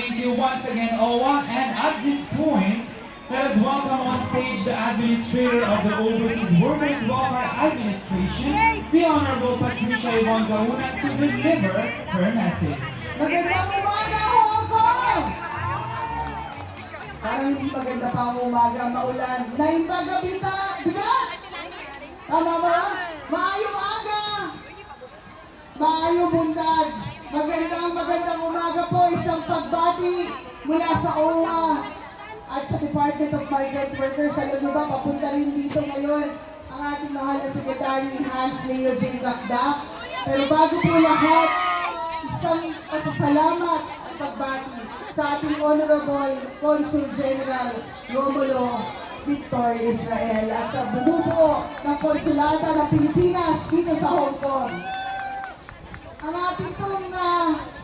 Thank you once again, OWA. And at this point, let us welcome on stage the Administrator of the Overseas Workers Welfare Administration, the Honorable Patricia Yvonne Gauna, to deliver her message. Magandang umaga, Hong Kong! Parang hindi maganda pa ang umaga, maulan. Naimbagabita, bigat! Tama ba? Maayong aga! Maayong buntag! Magandang umaga po, isang pagbati mula sa OWA at sa Department of Migrant Workers. Alam niyo ba, papunta rin dito ngayon ang ating mahal na Secretary Hans Leo J. Gakdak. Pero bago po lahat, isang pasasalamat at pagbati sa ating Honorable Consul General Romulo Victor Israel at sa bumubuo ng Konsulata ng Pilipinas dito sa Hong Kong. Ang ating pong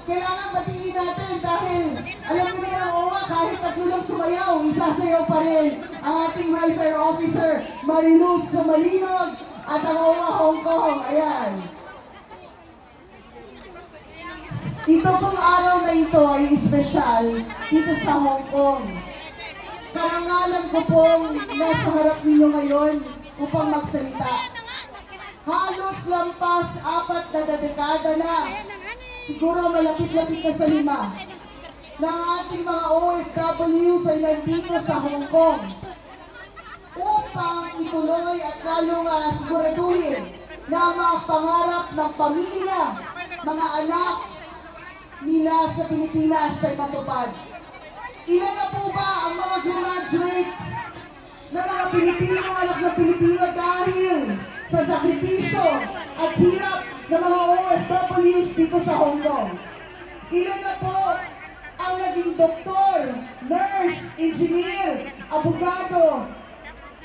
kailangan batiin natin dahil alam niyo naman ang OWA, kahit tatlo lang sumayaw, isasayaw pa rin ang ating welfare officer Mariluz Sumalinog at ang OWA Hong Kong. Ayan. Ito pong araw na ito ay espesyal dito sa Hong Kong. Karangalan ko pong nasa harap ninyo ngayon upang magsalita. Halos lampas 4 na dekada na, siguro malapit-lapit na sa 5, na ang ating mga OFWs ay nandito sa Hong Kong upang ituloy at lalong siguraduhin na ang mga pangarap ng pamilya, mga anak nila sa Pilipinas ay matupad. Ilan na po ba ang mga graduate na mga Pilipino, anak na Pilipino dahil sa sakripisyo at hirap ng mga OFWs dito sa Hong Kong? Ilan na po ang naging doktor, nurse, engineer, abogado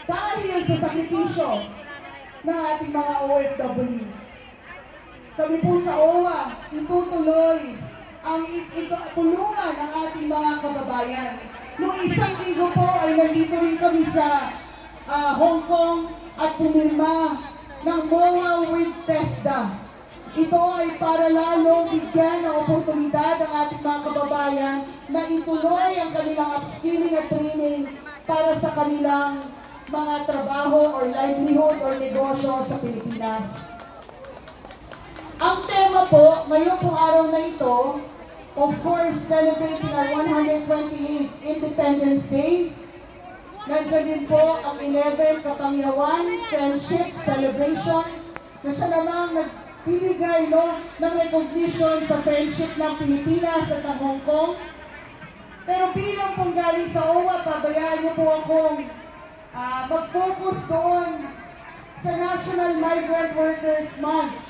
dahil sa sakripisyo ng ating mga OFWs? Kami po sa OWA, itutuloy ang tulungan ng ating mga kababayan. Noong isang linggo po ay nandito rin kami sa Hong Kong at pumirma ng MOA with TESDA. Ito ay para lalong bigyan ng oportunidad ang ating mga kababayan na ituloy ang kanilang upskilling at training para sa kanilang mga trabaho or livelihood or negosyo sa Pilipinas. Ang tema po, ngayon pong araw na ito, of course, celebrating our 128th Independence Day. Nandiyan din po ang 11 Kapangyarihan Friendship Celebration na siya namang nagbibigay ng recognition sa friendship ng Pilipinas at ng Hong Kong. Pero bilang pong galing sa OWA, pabayaan niyo po akong mag-focus doon sa National Migrant Workers Month.